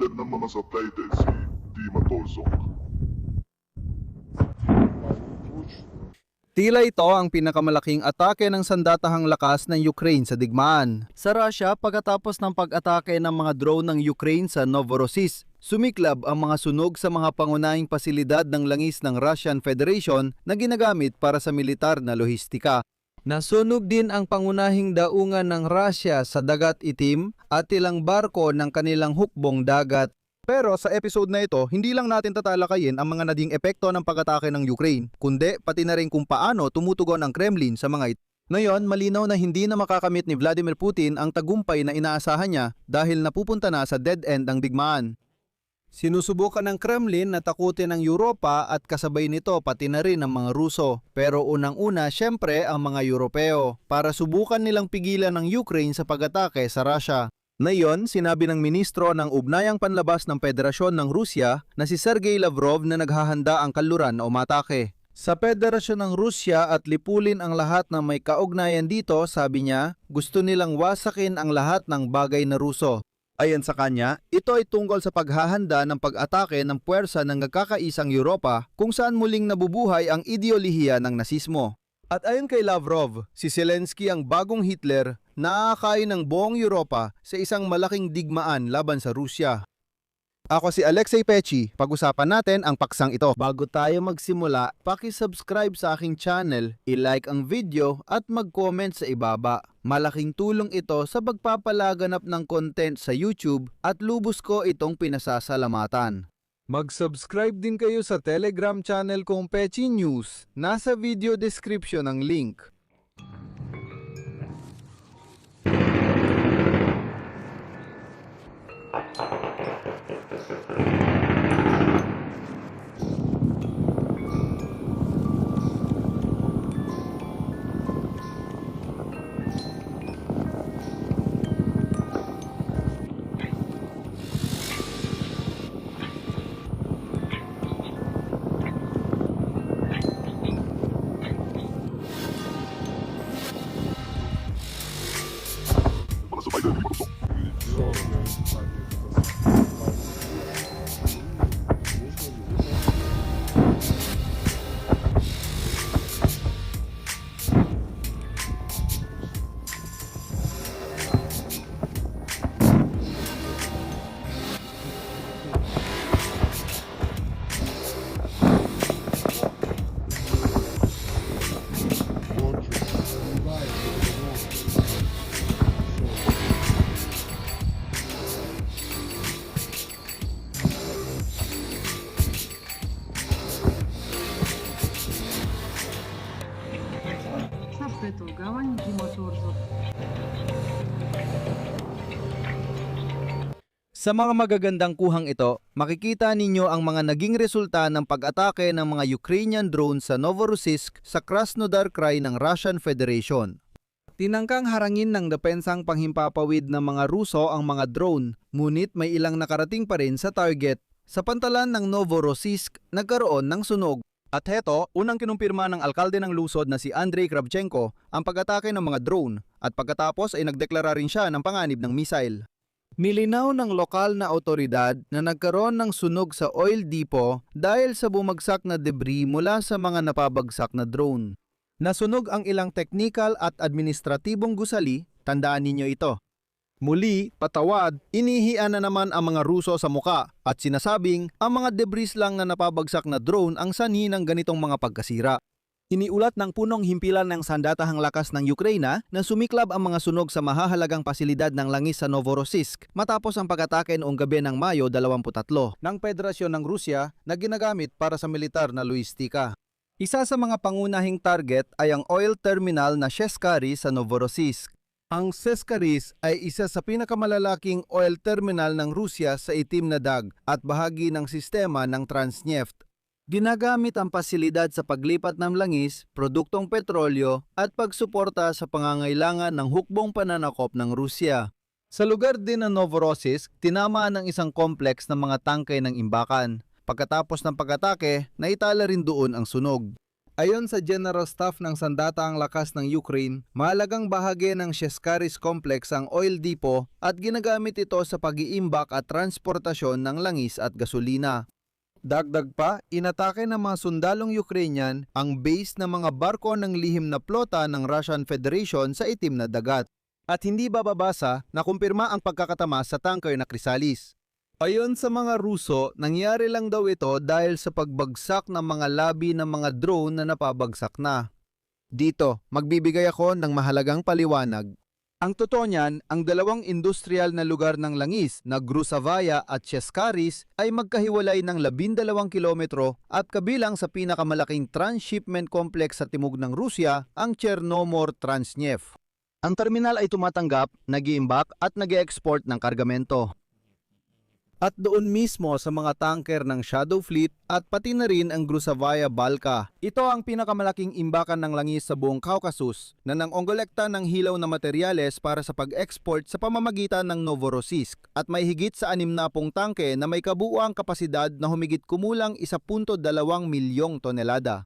leader ng mga subtitle si Dima Torsok. Tila ito ang pinakamalaking atake ng sandatahang lakas ng Ukraine sa digmaan. Sa Russia, pagkatapos ng pag-atake ng mga drone ng Ukraine sa Novorossiysk, sumiklab ang mga sunog sa mga pangunahing pasilidad ng langis ng Russian Federation na ginagamit para sa militar na lohistika. Nasunog din ang pangunahing daungan ng Russia sa Dagat Itim at ilang barko ng kanilang hukbong dagat. Pero sa episode na ito, hindi lang natin tatalakayin ang mga naging epekto ng pag-atake ng Ukraine, kundi pati na rin kung paano tumutugon ang Kremlin sa mga ito. Ngayon, malinaw na hindi na makakamit ni Vladimir Putin ang tagumpay na inaasahan niya dahil napupunta na sa dead end ang digmaan. Sinusubukan ng Kremlin na takutin ang Europa at kasabay nito pati na rin ang mga Ruso. Pero unang-una, syempre ang mga Europeo para subukan nilang pigilan ng Ukraine sa pag-atake sa Russia. Ngayon, sinabi ng ministro ng Ugnayang Panlabas ng Federasyon ng Rusya na si Sergey Lavrov na naghahanda ang kanluran o matake. Sa Federasyon ng Rusya at lipulin ang lahat na may kaugnayan dito, sabi niya, gusto nilang wasakin ang lahat ng bagay na Ruso. Ayon sa kanya, ito ay tungkol sa paghahanda ng pag-atake ng puwersa ng nagkakaisang Europa kung saan muling nabubuhay ang ideolohiya ng nasismo. At ayon kay Lavrov, si Zelensky ang bagong Hitler na aakayin ng buong Europa sa isang malaking digmaan laban sa Rusya. Ako si Alexei Pechi, pag-usapan natin ang paksang ito. Bago tayo magsimula, paki-subscribe sa aking channel, i-like ang video at mag-comment sa ibaba. Malaking tulong ito sa pagpapalaganap ng content sa YouTube at lubos ko itong pinasasalamatan. Mag-subscribe din kayo sa Telegram channel kong Pechi News. Nasa video description ang link. Mga subtitle Dima Torsok. Запитувань Діма Торзов. Sa mga magagandang kuhang ito, makikita ninyo ang mga naging resulta ng pag-atake ng mga Ukrainian drones sa Novorossiysk sa Krasnodar Krai ng Russian Federation. Tinangkang harangin ng depensang panghimpapawid ng mga Ruso ang mga drone, ngunit may ilang nakarating pa rin sa target. Sa pantalan ng Novorossiysk, nagkaroon ng sunog. At heto, unang kinumpirma ng alkalde ng lungsod na si Andrei Kravchenko ang pag-atake ng mga drone at pagkatapos ay nagdeklara rin siya ng panganib ng missile. Nilinaw ng lokal na otoridad na nagkaroon ng sunog sa oil depot dahil sa bumagsak na debris mula sa mga napabagsak na drone. Nasunog ang ilang technical at administratibong gusali, tandaan ninyo ito. Muli, patawad, inihian na naman ang mga Ruso sa muka at sinasabing ang mga debris lang na napabagsak na drone ang sanhi ng ganitong mga pagkasira. Iniulat ng punong himpilan ng sandatahang lakas ng Ukraina na sumiklab ang mga sunog sa mahahalagang pasilidad ng langis sa Novorossiysk matapos ang pag-atake noong gabi ng Mayo 23 ng Federasyon ng Rusya na ginagamit para sa militar na lohistika. Isa sa mga pangunahing target ay ang oil terminal na Sheskary sa Novorossiysk. Ang Sheskary ay isa sa pinakamalalaking oil terminal ng Rusya sa Itim na Dag at bahagi ng sistema ng Transneft. Ginagamit ang pasilidad sa paglipat ng langis, produktong petrolyo at pagsuporta sa pangangailangan ng hukbong pananakop ng Rusya. Sa lugar din ng Novorossiysk, tinamaan ng isang kompleks ng mga tangkay ng imbakan. Pagkatapos ng pag-atake, naitala rin doon ang sunog. Ayon sa General Staff ng Sandatahang Lakas ng Ukraine, mahalagang bahagi ng Sheskharis Complex ang oil depot at ginagamit ito sa pag-iimbak at transportasyon ng langis at gasolina. Dagdag pa, inatake ng mga sundalong Ukrainian ang base ng mga barko ng lihim na plota ng Russian Federation sa Itim na Dagat. At hindi bababasa na kumpirma ang pagkakatama sa tanker na Chrysalis. Ayon sa mga Ruso, nangyari lang daw ito dahil sa pagbagsak ng mga labi ng mga drone na napabagsak na. Dito, magbibigay ako ng mahalagang paliwanag. Ang totoo niyan, ang dalawang industrial na lugar ng langis na Gruzavaya at Sheskharis ay magkahiwalay ng 12 kilometro at kabilang sa pinakamalaking transshipment complex sa timog ng Rusya, ang Chernomor-Transnev. Ang terminal ay tumatanggap, nag-iimbak at nag-export ng kargamento. At doon mismo sa mga tanker ng Shadow Fleet at pati na rin ang Gruzavaya Balka. Ito ang pinakamalaking imbakan ng langis sa buong Caucasus na nangongolekta ng hilaw na materyales para sa pag-export sa pamamagitan ng Novorossiysk at may higit sa 60 tangke na may kabuuang kapasidad na humigit kumulang 1.2 milyong tonelada.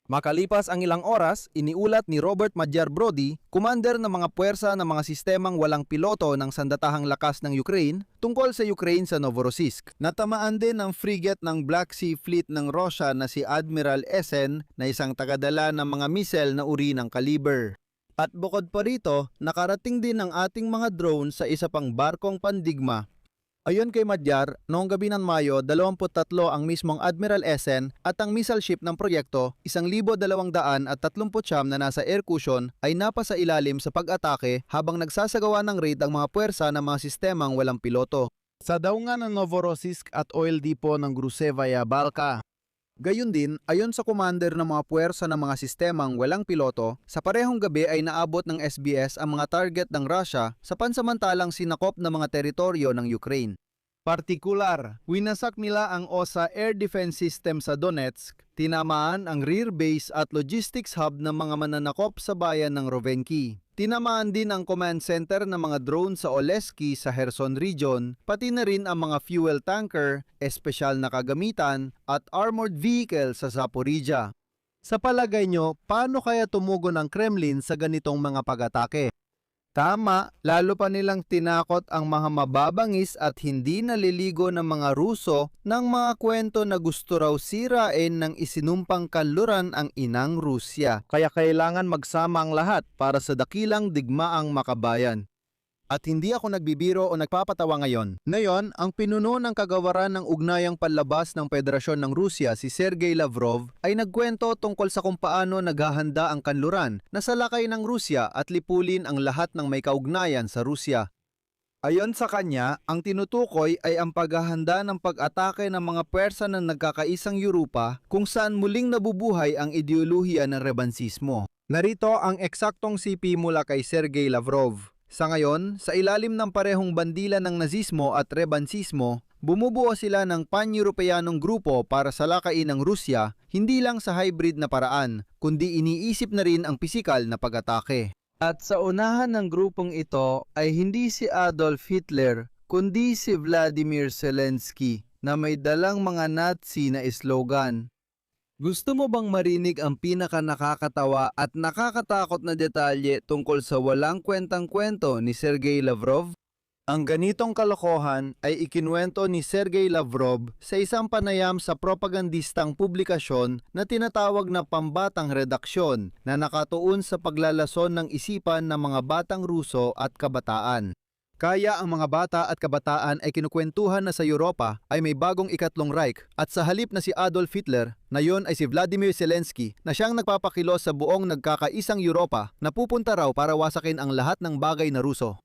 Makalipas ang ilang oras, iniulat ni Robert Magyar Brody, commander ng mga puwersa ng mga sistemang walang piloto ng Sandatahang Lakas ng Ukraine, tungkol sa Ukraine sa Novorossiysk. Natamaan din ang frigate ng Black Sea Fleet ng Russia na si Admiral Esen na isang tagadala ng mga missile na uri ng Kaliber. At bukod pa rito, nakarating din ang ating mga drone sa isa pang barkong pandigma. Ayon kay Magyar, noong gabi ng Mayo, 23 ang mismong Admiral Esen at ang missile ship ng proyekto, 1,239 na nasa air cushion ay napasa ilalim sa pag-atake habang nagsasagawa ng raid ang mga puwersa ng mga sistemang walang piloto. Sa daungan ng Novorossiysk at oil depot ng Gruzevaya Balka. Gayun din, ayon sa commander ng mga puwersa ng mga sistemang walang piloto, sa parehong gabi ay naabot ng SBS ang mga target ng Russia sa pansamantalang sinakop na mga teritoryo ng Ukraine. Partikular, winasak nila ang OSA Air Defense System sa Donetsk, tinamaan ang rear base at logistics hub ng mga mananakop sa bayan ng Rovenki. Tinamaan din ang command center ng mga drone sa Oleski sa Kherson Region, pati na rin ang mga fuel tanker, espesyal na kagamitan at armored vehicle sa Zaporizhia. Sa palagay nyo, paano kaya tumugon ang Kremlin sa ganitong mga pag-atake? Tama, lalo pa nilang tinakot ang mga mababangis at hindi naliligo ng mga Ruso ng mga kwento na gusto raw sirain ng isinumpang kanluran ang inang Rusya. Kaya kailangan magsama ang lahat para sa dakilang digmaang makabayan. At hindi ako nagbibiro o nagpapatawa ngayon. Ngayon, ang pinuno ng kagawaran ng ugnayang panlabas ng Federasyon ng Rusya, si Sergey Lavrov, ay nagkwento tungkol sa kung paano naghahanda ang kanluran na salakay ng Rusya at lipulin ang lahat ng may kaugnayan sa Rusya. Ayon sa kanya, ang tinutukoy ay ang paghahanda ng pag-atake ng mga puwersa ng nagkakaisang Europa kung saan muling nabubuhay ang ideolohiya ng rebansismo. Narito ang eksaktong sipi mula kay Sergey Lavrov. Sa ngayon, sa ilalim ng parehong bandila ng nazismo at rebansismo, bumubuo sila ng pan-Europeanong grupo para salakain ang Rusya, hindi lang sa hybrid na paraan, kundi iniisip na rin ang pisikal na pag-atake. At sa unahan ng grupong ito ay hindi si Adolf Hitler, kundi si Vladimir Zelensky na may dalang mga Nazi na slogan. Gusto mo bang marinig ang pinaka-nakakatawa at nakakatakot na detalye tungkol sa walang kwentang-kwento ni Sergey Lavrov? Ang ganitong kalokohan ay ikinuwento ni Sergey Lavrov sa isang panayam sa propagandistang publikasyon na tinatawag na Pambatang Redaksyon na nakatuon sa paglalason ng isipan ng mga batang Ruso at kabataan. Kaya ang mga bata at kabataan ay kinukwentuhan na sa Europa ay may bagong ikatlong Reich at sa halip na si Adolf Hitler, na yon ay si Vladimir Zelensky na siyang nagpapakilos sa buong nagkakaisang Europa na pupunta raw para wasakin ang lahat ng bagay na Ruso.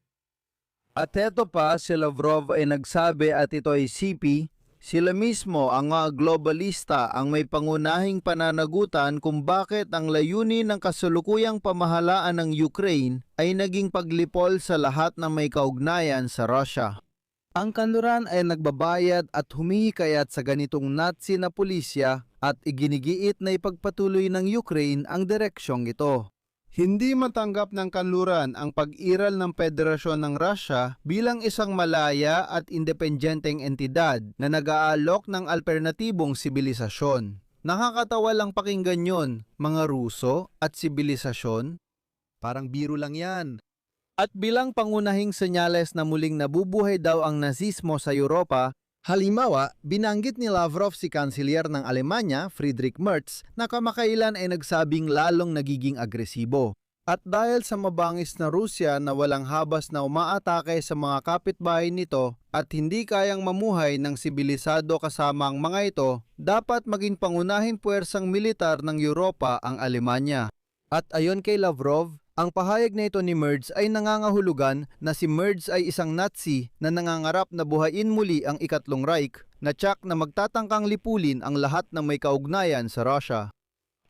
At eto pa, si Lavrov ay nagsabi at ito ay CP, sila mismo ang mga globalista ang may pangunahing pananagutan kung bakit ang layunin ng kasalukuyang pamahalaan ng Ukraine ay naging paglipol sa lahat ng may kaugnayan sa Russia. Ang kanluran ay nagbabayad at humihikayat sa ganitong Nazi na pulisya at iginigiit na ipagpatuloy ng Ukraine ang direksyong ito. Hindi matanggap ng kanluran ang pag-iral ng Federasyon ng Russia bilang isang malaya at independenteng entidad na nag-aalok ng alternatibong sibilisasyon. Nakakatawa lang pakinggan yon, mga Ruso at sibilisasyon. Parang biro lang yan. At bilang pangunahing senyales na muling nabubuhay daw ang nazismo sa Europa, halimbawa, binanggit ni Lavrov si Kanselyer ng Alemanya, Friedrich Merz, na kamakailan ay nagsabing lalong nagiging agresibo. At dahil sa mabangis na Rusya na walang habas na umaatake sa mga kapitbahay nito at hindi kayang mamuhay ng sibilisado kasama ang mga ito, dapat maging pangunahing puwersang militar ng Europa ang Alemanya. At ayon kay Lavrov, ang pahayag na ito ni Merz ay nangangahulugan na si Merz ay isang Nazi na nangangarap na buhayin muli ang Ikatlong Reich na tiyak na magtatangkang lipulin ang lahat ng may kaugnayan sa Russia.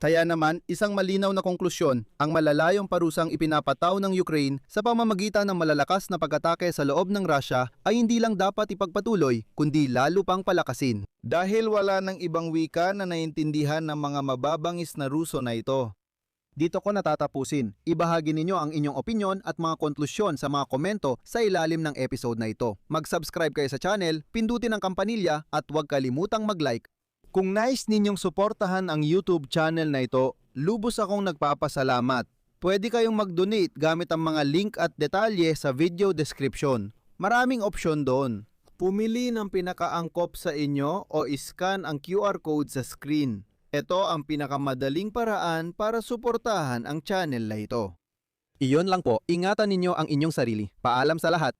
Kaya naman, isang malinaw na konklusyon, ang malalayong parusang ipinapataw ng Ukraine sa pamamagitan ng malalakas na pag-atake sa loob ng Russia ay hindi lang dapat ipagpatuloy, kundi lalo pang palakasin. Dahil wala ng ibang wika na naintindihan ng mga mababangis na Ruso na ito. Dito ko natatapusin. Ibahagi ninyo ang inyong opinyon at mga konklusyon sa mga komento sa ilalim ng episode na ito. Mag-subscribe kayo sa channel, pindutin ang kampanilya at huwag kalimutang mag-like. Kung nais ninyong suportahan ang YouTube channel na ito, lubos akong nagpapasalamat. Pwede kayong mag-donate gamit ang mga link at detalye sa video description. Maraming opsyon doon. Pumili ng pinakaangkop sa inyo o iscan ang QR code sa screen. Ito ang pinakamadaling paraan para suportahan ang channel na ito. Iyon lang po, ingatan ninyo ang inyong sarili. Paalam sa lahat.